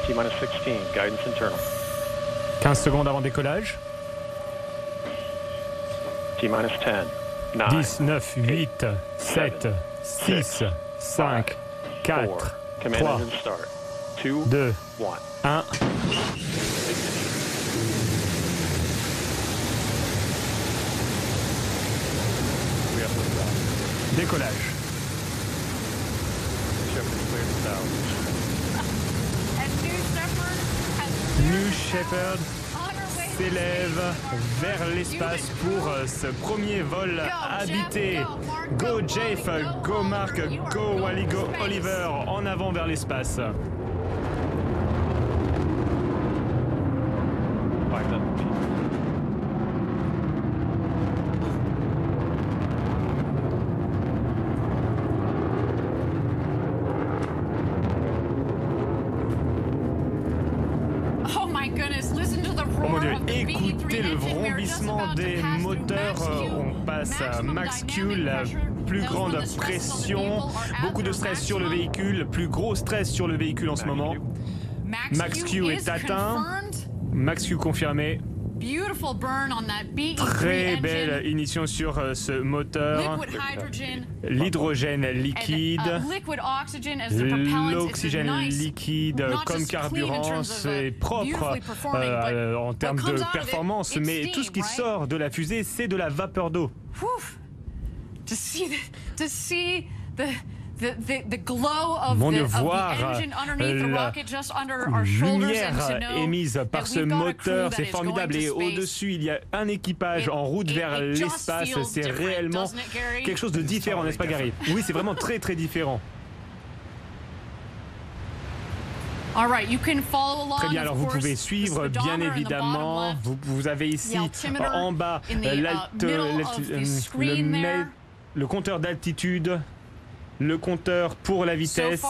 T-minus 16, guidance internal. 15 secondes avant décollage. T-minus 10, 9, 10, 9, 8, 7, 6, 5, 4, 3, 3, 2, 2, 1. 1. Décollage. New Shepard s'élève vers l'espace pour ce premier vol habité. Go Jeff, go Mark, go Wally, go Oliver, en avant vers l'espace. Oh mon Dieu, écoutez le vrombissement des moteurs. On passe à Max Q, la plus grande pression, beaucoup de stress sur le véhicule, plus gros stress sur le véhicule en ce moment. Max Q est atteint. Max Q confirmé. Très belle ignition sur ce moteur. L'hydrogène liquide, l'oxygène liquide comme carburant, c'est propre en termes de performance, mais tout ce qui sort de la fusée, c'est de la vapeur d'eau. Mon Dieu, voir la lumière émise par ce moteur, c'est formidable. Et au-dessus, il y a un équipage en route vers l'espace. C'est réellement quelque chose de différent, n'est-ce pas, Gary? Oui, c'est vraiment très, très différent. Très bien, alors vous pouvez suivre, bien évidemment. Vous avez ici en bas le compteur d'altitude. Le compteur pour la vitesse.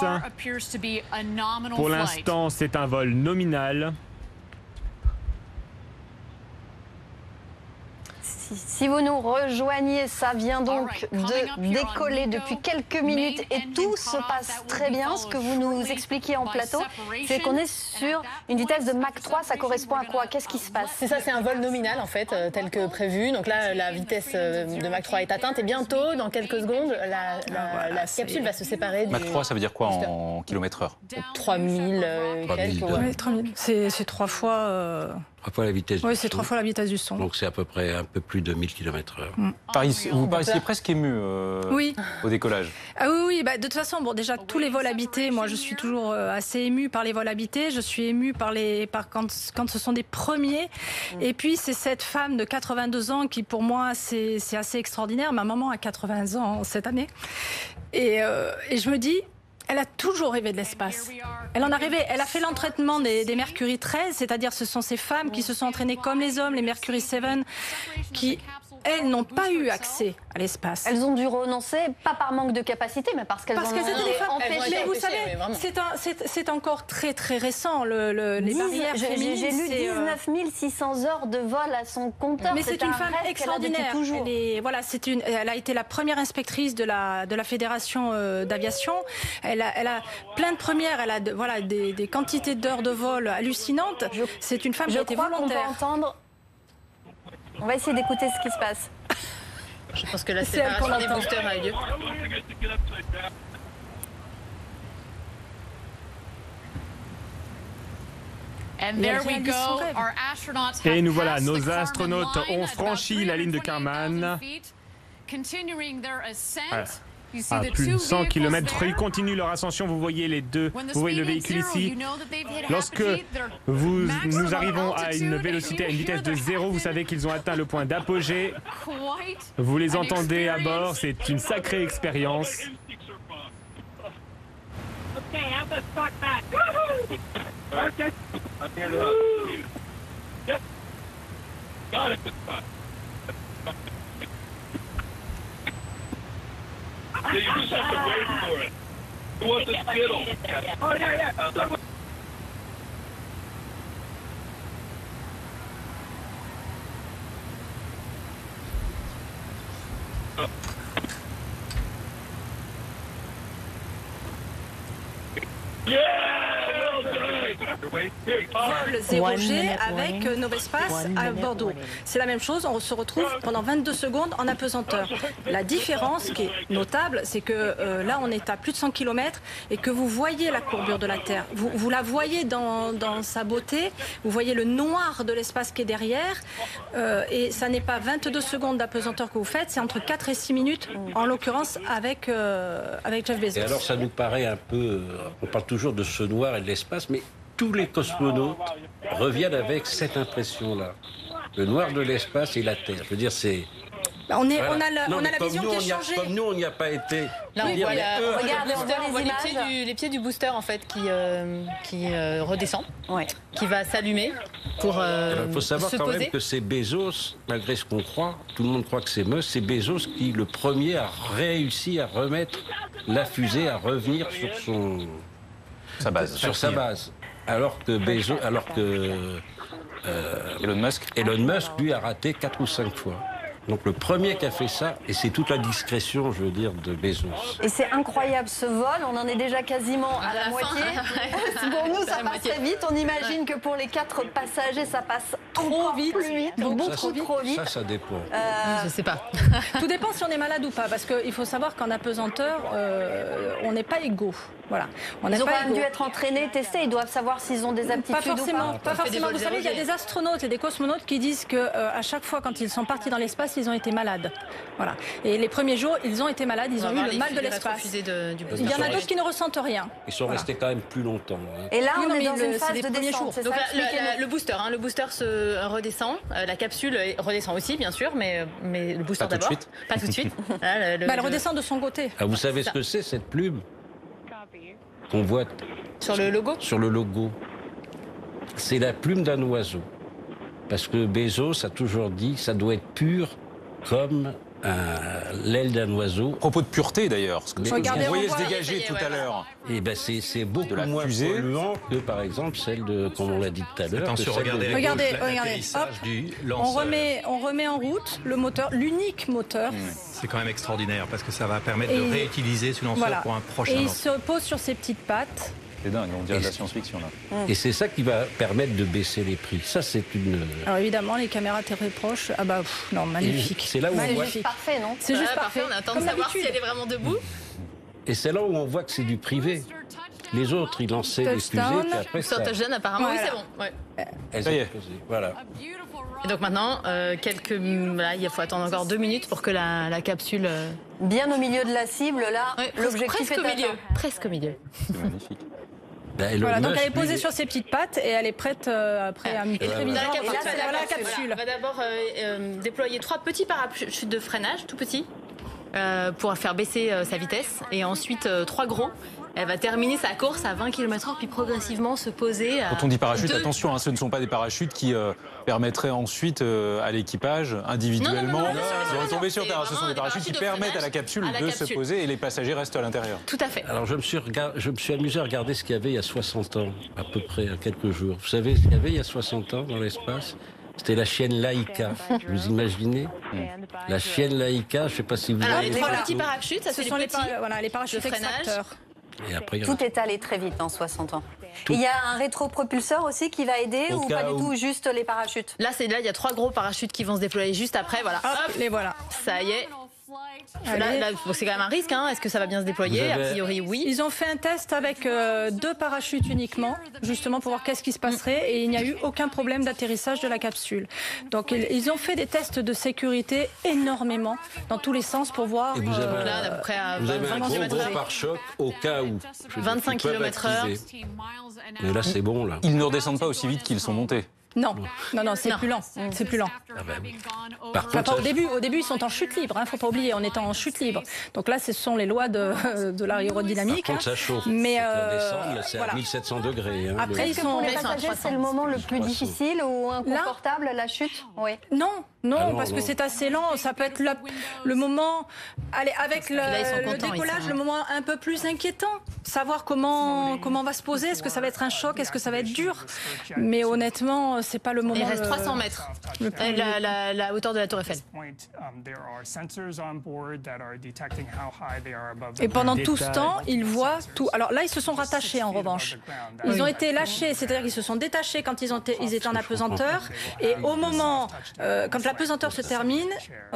Pour l'instant, c'est un vol nominal. Si vous nous rejoignez, ça vient donc de décoller depuis quelques minutes et tout se passe très bien. Ce que vous nous expliquiez en plateau, c'est qu'on est sur une vitesse de Mach 3. Ça correspond à quoi? Qu'est-ce qui se passe? C'est ça, c'est un vol nominal en fait, tel que prévu. Donc là, la vitesse de Mach 3 est atteinte et bientôt, dans quelques secondes, la capsule va se séparer du... Mach 3, ça veut dire quoi en kilomètres/heure? 3000 quelques. Ouais, 3000. C'est 3 fois... 3 fois la vitesse oui, du c'est son. 3 fois la vitesse du son. Donc c'est à peu près un peu plus de 1000 km/h. Vous paraissiez presque ému oui. au décollage. Ah oui, bah, de toute façon, bon, déjà, tous les vols habités, moi, je suis toujours assez émue par les vols habités. Je suis émue quand ce sont des premiers. Et puis, c'est cette femme de 82 ans qui, pour moi, c'est assez extraordinaire. Ma maman a 80 ans cette année. Et je me dis... Elle a toujours rêvé de l'espace. Elle en a rêvé. Elle a fait l'entraînement des Mercury 13, c'est-à-dire ce sont ces femmes qui se sont entraînées comme les hommes, les Mercury 7, qui, elles, n'ont pas eu accès à l'espace. Elles ont dû renoncer, pas par manque de capacité, mais parce qu'elles ont étaient des femmes. empêchées. Mais vous savez, c'est encore très très récent, les barrières féminines. J'ai lu 19 600 heures de vol à son compteur. Mais c'est une femme extraordinaire. Elle a été la première inspectrice de la Fédération d'aviation. Elle a plein de premières, elle a des quantités d'heures de vol hallucinantes. C'est une femme qui a été volontaire. On va essayer d'écouter ce qui se passe. Je pense que la séparation des boosters a eu lieu. Et nous voilà, nos astronautes ont franchi la ligne de Kármán. À plus de 100 km, ils continuent leur ascension. Vous voyez le véhicule ici. Lorsque nous arrivons à une vitesse de 0, vous savez qu'ils ont atteint le point d'apogée. Vous les entendez à bord, c'est une sacrée expérience. Yeah, you just have to wait for it. Who wants a Skittle? Oh, yeah. Yeah, well done. vol 0G avec Novespace à Bordeaux. C'est la même chose, on se retrouve pendant 22 secondes en apesanteur. La différence qui est notable, c'est que là on est à plus de 100 km et que vous voyez la courbure de la Terre. Vous la voyez dans sa beauté, vous voyez le noir de l'espace qui est derrière et ça n'est pas 22 secondes d'apesanteur que vous faites, c'est entre 4 et 6 minutes en l'occurrence avec Jeff Bezos. Et alors ça nous paraît un peu... On parle toujours de ce noir et de l'espace, mais tous les cosmonautes reviennent avec cette impression-là. Le noir de l'espace et la Terre. Je veux dire, c'est... On a la vision qui a changé. Comme nous, on n'y a pas été. Là, on voit, regardez, on voit les pieds du booster en fait qui redescend, qui va s'allumer pour Il faut savoir se quand poser. même que c'est Bezos, malgré ce qu'on croit, tout le monde croit que c'est Musk, c'est Bezos qui, le premier, a réussi à remettre la fusée, à revenir sur sa base. Alors que Elon Musk, lui, a raté 4 ou 5 fois. Donc le premier qui a fait ça, et c'est toute la discrétion, je veux dire, de Bezos. Et c'est incroyable ce vol, on en est déjà quasiment à la moitié. Pour nous, ça passe très vite. On imagine que pour les 4 passagers, ça passe trop vite. Plus vite, beaucoup trop vite. Ça dépend. Je sais pas. Tout dépend si on est malade ou pas, parce qu'il faut savoir qu'en apesanteur, on n'est pas égaux. Voilà. Ils ont quand même dû être entraînés, testés. Ils doivent savoir s'ils ont des aptitudes Pas forcément. ou Pas forcément. Vous savez, il y a des astronautes et des cosmonautes qui disent que à chaque fois, quand ils sont partis dans l'espace, ils ont été malades. Voilà. Et les premiers jours, ils ont été malades. Ils ont eu le mal de l'espace. Il y en a d'autres qui ne ressentent rien. Ils sont restés quand même plus longtemps. Et là, on Oui, est dans une phase des de premiers descente. jours. C'est Donc ça, le booster, le booster se redescend, la capsule redescend aussi bien sûr, mais le booster Pas tout de d'abord. suite. Pas tout de suite. Là, Elle redescend de son côté. Ah, vous savez ce que c'est, cette plume qu'on voit sur le logo. Sur le logo. C'est la plume d'un oiseau. Parce que Bezos a toujours dit que ça doit être pur comme l'aile d'un oiseau. À propos de pureté d'ailleurs, ce que vous Regardez, voyez on se voit- dégager tout à l'heure. Et ben c'est beaucoup De la moins fusée. polluant que par exemple celle de, comme on l'a dit tout à l'heure. Attention, que celle de- regardez, Regardez. Hop. On remet en route le moteur, l'unique moteur. C'est quand même extraordinaire parce que ça va permettre de Et- réutiliser ce lanceur Voilà. pour un prochain Et il lanceur. se pose sur ses petites pattes. C'est dingue, on dirait de la science-fiction là. Et c'est ça qui va permettre de baisser les prix. Ça, c'est une... Alors évidemment, les caméras très proches. Ah bah non, magnifique. C'est là où on voit... Magnifique. parfait, non? C'est juste parfait. On attend Comme de savoir si d'habitude. elle est vraiment debout. Et c'est là où on voit que c'est du privé. Les autres, ils lançaient des fusées, Touchdown. puis après, Sur ça... touchdown, apparemment, Voilà. oui, c'est bon. Ouais. elles Ça y ont est. posé. Voilà. Et donc maintenant, là, il faut attendre encore 2 minutes pour que la capsule. Bien au milieu de la cible, là, Ouais, l'objectif est presque au milieu. atteint. Presque au milieu. C'est magnifique. Ben, Elon Voilà, donc Musk, elle est posée lui, sur ses petites pattes et elle est prête après à muter très Dans la bizarre. capsule, Et là, c'est c'est la capsule. On va d'abord déployer 3 petits parachutes de freinage, tout petits, pour faire baisser sa vitesse. Et ensuite 3 gros. Elle va terminer sa course à 20 km/h, puis progressivement se poser à... Quand on dit parachute, 2. attention, ce ne sont pas des parachutes qui permettraient ensuite à l'équipage individuellement Non, de retomber sur c'est terre. Ce sont vraiment des des parachutes qui parachutes de permettent à la freinage capsule à la de se capsule. poser et les passagers restent à l'intérieur. Tout à fait. Alors je me suis amusé à regarder ce qu'il y avait il y a 60 ans, à peu près, à quelques jours. Vous savez ce qu'il y avait il y a 60 ans dans l'espace? C'était la chienne Laika. Vous imaginez? La chienne Laika, je ne sais pas si vous Alors, avez... les 3 Voilà. petits parachutes, ça Ce c'est sont les les, petits. les parachutes de freinage. extracteurs. Et après, Tout est allé très vite en 60 ans. Et il y a un rétropropulseur aussi qui va aider Au ou cas pas du où. tout, juste les parachutes? Là, il y a 3 gros parachutes qui vont se déployer juste après. Voilà. Hop, les voilà. Ça y est. Allez. Là, bon, c'est quand même un risque. Hein. Est-ce que ça va bien se déployer? Vous avez- A priori, oui. Ils ont fait un test avec 2 parachutes uniquement, justement pour voir qu'est-ce qui se passerait, et il n'y a eu aucun problème d'atterrissage de la capsule. Donc ils ont fait des tests de sécurité énormément, dans tous les sens, pour voir... Et vous avez- Là, à peu près à Vous avez un 20 gros km/h. pare-choc au cas où. Je veux dire, 25 qui peuvent km/h. activer. Mais là, c'est bon, là. Ils ne redescendent pas aussi vite qu'ils sont montés. Non, c'est plus lent. C'est plus lent. Ah ben oui. Par Enfin, contre, pas au ça- début. Au début, ils sont en chute libre. Faut pas oublier, on est en chute libre. Donc là, ce sont les lois de l'aérodynamique. par contre, ça chauffe. Mais C'est descendre, là, c'est voilà. à 1700 degrés. Hein, Après, le- ils sont... Pour les Ils sont à passagers, 300. c'est le moment le plus 300. difficile ou inconfortable, la chute? Oui. Non, Ah non, parce que non. c'est assez lent. Ça peut être le moment, allez, avec là, ils sont le contents, ils décollage, sont- le moment un peu plus inquiétant. savoir comment va se poser. Est-ce que ça va être un choc? Est-ce que ça va être dur? Mais honnêtement, c'est pas le moment. Il reste 300 mètres, la hauteur de la Tour Eiffel. Et pendant tout ce temps, ils voient tout. Alors là, ils se sont rattachés en revanche. Ils ont été lâchés, c'est-à-dire qu'ils se sont détachés quand ils étaient en apesanteur. Et au moment, quand l'apesanteur se termine,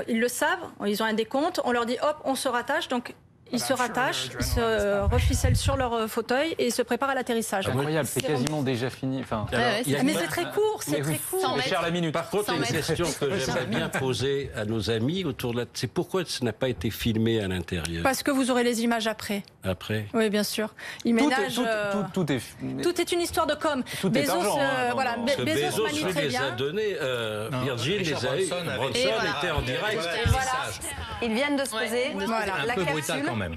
ils le savent, ils ont un décompte, on leur dit hop, on se rattache. Donc ils se rattachent, ils se reficellent sur leur fauteuil et ils se préparent à l'atterrissage. Incroyable, c'est quasiment déjà fini. Enfin, mais c'est très court, c'est très court. C'est cher la minute. Par contre, il y a une question que j'aimerais bien poser à nos amis autour de la... C'est pourquoi ça n'a pas été filmé à l'intérieur? Parce que vous aurez les images après. Après? Oui, bien sûr. Ils ménagent... Tout est une histoire de com. Tout est argent. Voilà, Bezos manie très les a bien. donnés, Virgin les a eu. Bronson était en direct. Voilà. Ils viennent de se poser. Voilà, un la peu brutal capsule. quand même.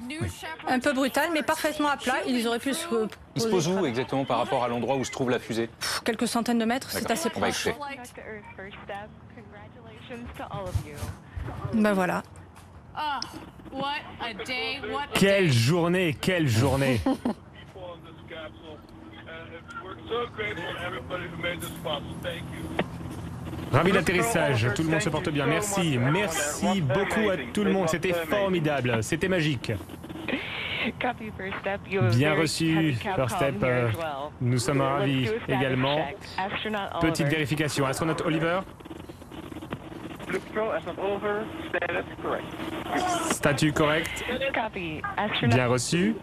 Un peu brutal, mais parfaitement à plat. Ils auraient pu se poser. Il se pose où exactement par rapport à l'endroit où se trouve la fusée? Quelques centaines de mètres, c'est assez On va proche. écouter. Ben voilà. Quelle journée, quelle journée. Ravi d'atterrissage, tout le monde se porte bien. Merci, merci beaucoup à tout le monde, c'était formidable, c'était magique. Bien reçu, First Step, nous sommes ravis également. Petite vérification, astronaute Oliver. Statut correct. Bien reçu.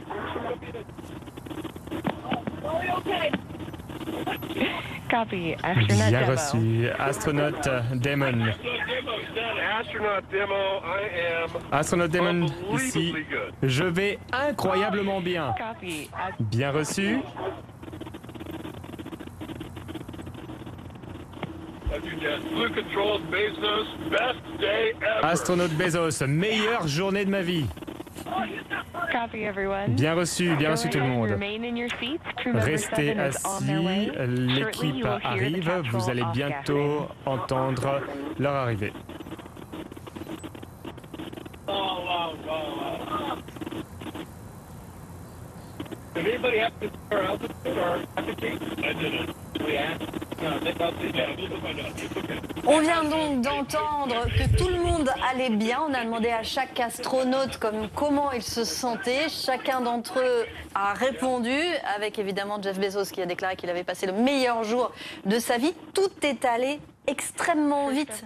Bien reçu. Astronaute Damon. Astronaute Damon, ici. Je vais incroyablement bien. Bien reçu. Astronaute Bezos, meilleure journée de ma vie. Bien reçu tout le monde. Restez assis, l'équipe arrive, vous allez bientôt entendre leur arrivée. On vient donc d'entendre que tout le monde allait bien. On a demandé à chaque astronaute comment il se sentait. Chacun d'entre eux a répondu, avec évidemment Jeff Bezos qui a déclaré qu'il avait passé le meilleur jour de sa vie. Tout est allé extrêmement vite.